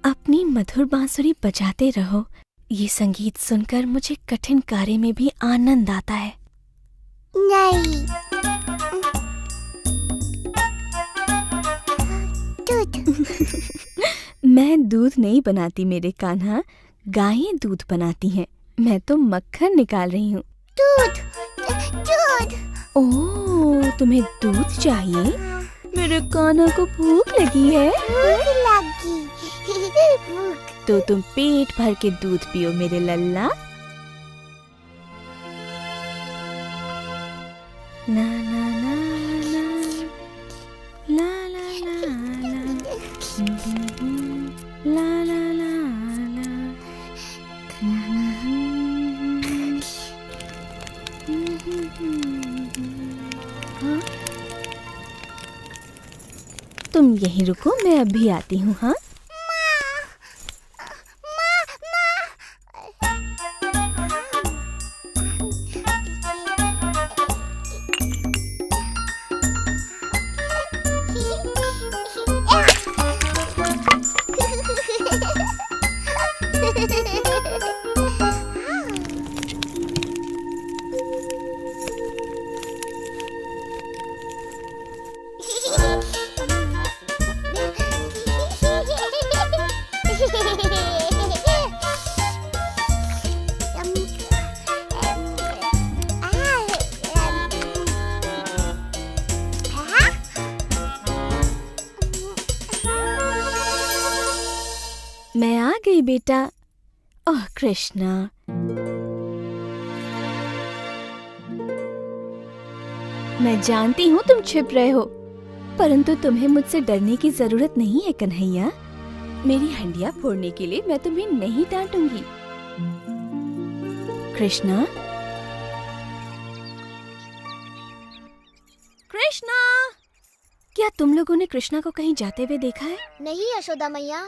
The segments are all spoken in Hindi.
अपनी मधुर बांसुरी बजाते रहो। ये संगीत सुनकर मुझे कठिन कार्य में भी आनंद आता है। नहीं। दूध। मैं दूध नहीं बनाती मेरे कान्हा, गायें दूध बनाती हैं। मैं तो मक्खन निकाल रही हूँ। दूध। दूध। ओह, तुम्हें दूध चाहिए? मेरे कान्हा को भूख लगी है। भूख लगी। तो तुम पेट भर के दूध पियो मेरे लल्ला। ना ना ना ना ला ला ला ला ला ला ला ला। तुम यहीं रुको, मैं अभी आती हूँ। हाँ, मैं आ गई बेटा। ओह कृष्णा, मैं जानती हूँ तुम छिप रहे हो, परंतु तुम्हें मुझसे डरने की जरूरत नहीं है कन्हैया। मेरी हंडिया फोड़ने के लिए मैं तुम्हें नहीं डांटूंगी। कृष्णा, कृष्णा, क्या तुम लोगों ने कृष्णा को कहीं जाते हुए देखा है? नहीं यशोदा मैया।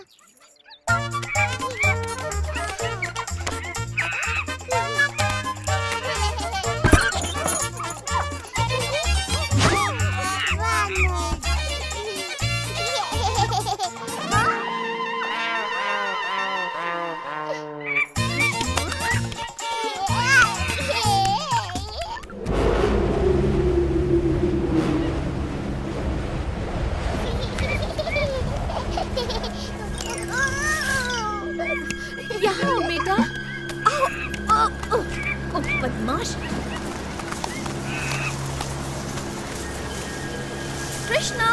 यहाँ आओ बेटा। आओ, आओ, आओ, ओ बदमाश। कृष्णा,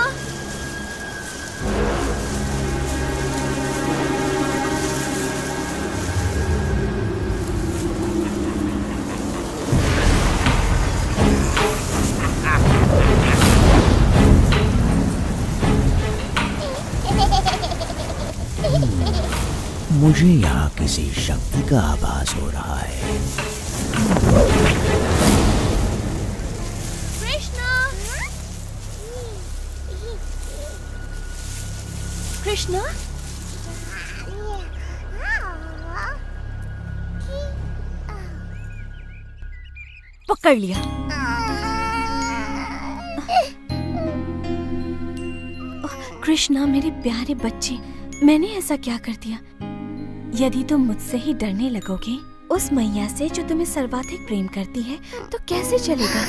मुझे यहाँ किसी शक्ति का आभास हो रहा है। कृष्णा, कृष्णा, पकड़ लिया। कृष्णा मेरे प्यारे बच्चे, मैंने ऐसा क्या कर दिया? यदि तुम मुझसे ही डरने लगोगे, उस मैया से जो तुम्हें सर्वाधिक प्रेम करती है, तो कैसे चलेगा?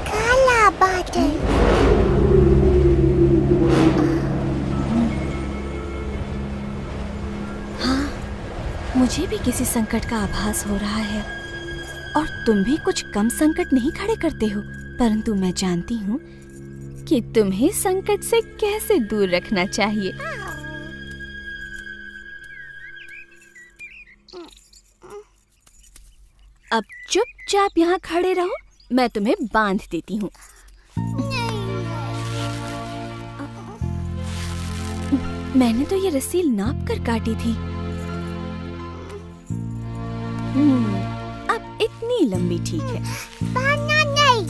काला बादल। हाँ, मुझे भी किसी संकट का आभास हो रहा है, और तुम भी कुछ कम संकट नहीं खड़े करते हो, परंतु मैं जानती हूँ कि तुम्हें संकट से कैसे दूर रखना चाहिए। अब चुपचाप यहाँ खड़े रहो, मैं तुम्हें बांध देती हूँ। मैंने तो ये रस्सी नाप कर काटी थी। अब इतनी लंबी ठीक है। बांधना नहीं।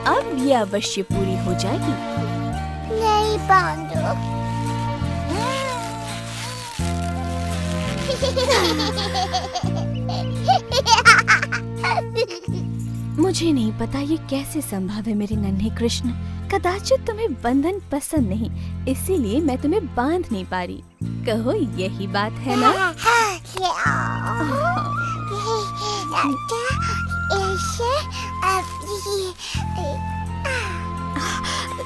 अब ये अवश्य पूरी हो जाएगी। नहीं बांधो। मुझे नहीं पता ये कैसे संभव है मेरे नन्हे कृष्ण। कदाचित तुम्हें बंधन पसंद नहीं, इसीलिए मैं तुम्हें बांध नहीं पा रही। कहो यही बात है ना?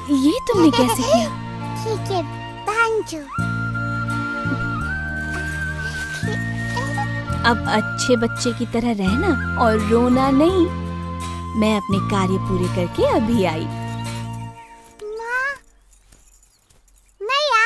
ये तुमने कैसे किया? ठीक है, बांधो। अब अच्छे बच्चे की तरह रहना और रोना नहीं। मैं अपने कार्य पूरे करके अभी आई। माँ, मैया।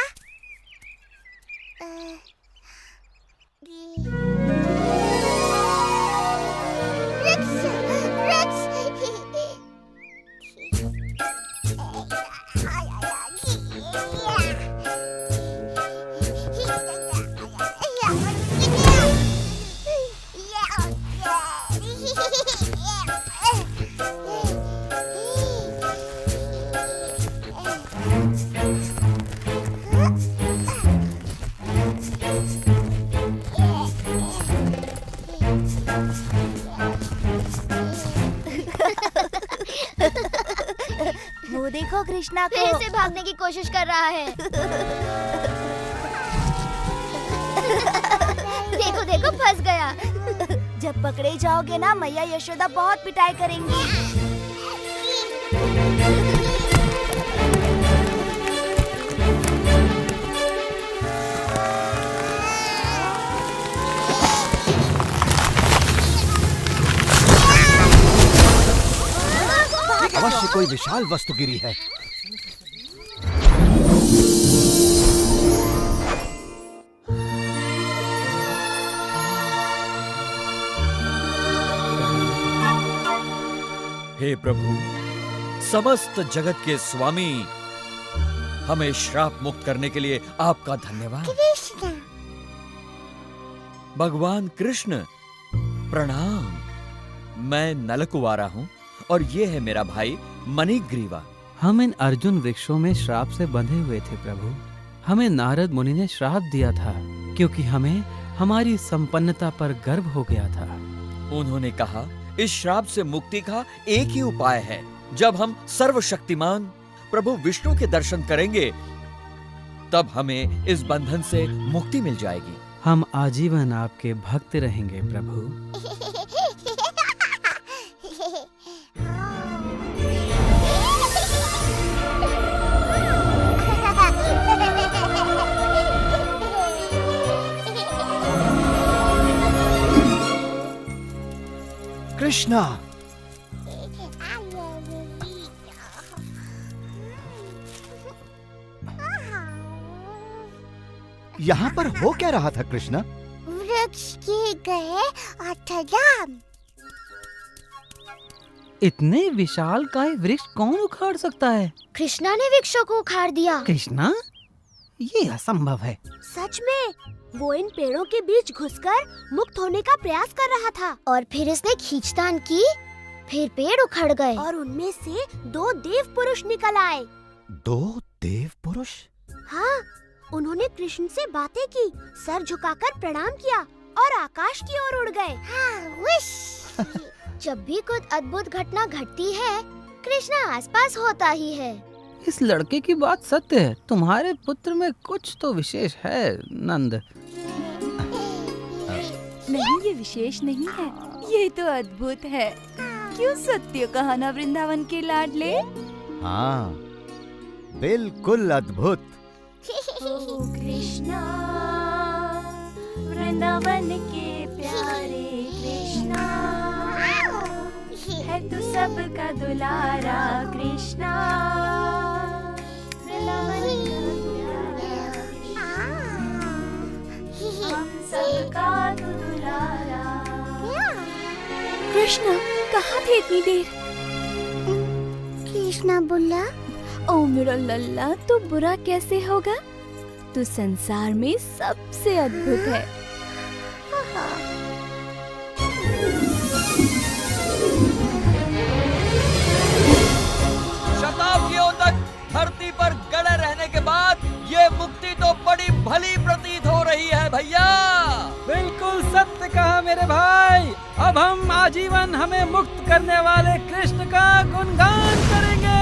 वो देखो कृष्णा को फिर से भागने की कोशिश कर रहा है। देखो देखो फंस गया। जब पकड़े जाओगे ना, मैया यशोदा बहुत पिटाई करेंगी। अवश्य कोई विशाल वस्तु गिरी है। हे प्रभु, समस्त जगत के स्वामी, हमें श्राप मुक्त करने के लिए आपका धन्यवाद। कृष्ण। भगवान कृष्ण, प्रणाम। मैं नलकुवारा हूँ और ये है मेरा भाई मणिग्रीवा। हम इन अर्जुन वृक्षों में श्राप से बंधे हुए थे प्रभु। हमें नारद मुनि ने श्राप दिया था क्योंकि हमें हमारी संपन्नता पर गर्व हो गया था। उन्होंने कहा, इस श्राप से मुक्ति का एक ही उपाय है। जब हम सर्वशक्तिमान प्रभु विष्णु के दर्शन करेंगे, तब हमें इस बंधन से मुक्ति मिल जाएगी। हम आजीवन आपके भक्त रहेंगे प्रभु। कृष्णा, यहाँ पर हो क्या रहा था कृष्णा? वृक्ष गिर गए और धड़ाम। इतने विशालकाय वृक्ष कौन उखाड़ सकता है? कृष्णा ने वृक्षों को उखाड़ दिया। कृष्णा, ये असंभव है। सच में वो इन पेड़ों के बीच घुसकर मुक्त होने का प्रयास कर रहा था और फिर इसने खींचतान की, फिर पेड़ उखड़ गए और उनमें से 2 देव पुरुष निकल आए। 2 देव पुरुष? हाँ, उन्होंने कृष्ण से बातें की, सर झुकाकर प्रणाम किया और आकाश की ओर उड़ गए। जब भी कुछ अद्भुत घटना घटती है, कृष्णा आसपास होता ही है। इस लड़के की बात सत्य है। तुम्हारे पुत्र में कुछ तो विशेष है नंद। नहीं, ये विशेष नहीं है, ये तो अद्भुत है। क्यों सत्य कहा ना वृंदावन के लाडले? हाँ, बिल्कुल अद्भुत। कृष्णा, वृंदावन के प्यारे कृष्णा, है तू सबका दुलारा कृष्णा। सबका तू दुलारा। कृष्णा कहाँ थे इतनी देर? कृष्णा बोला, ओ मेरा लल्ला, तू बुरा कैसे होगा? तू संसार में सबसे अद्भुत है। शताब्दियों तक धरती पर गड़े रहने के बाद ये मुक्ति तो बड़ी भली प्रतीत हो रही है भैया। बिल्कुल सत्य कहा मेरे भाई। अब हम आजीवन हमें मुक्त करने वाले कृष्ण का गुणगान करेंगे।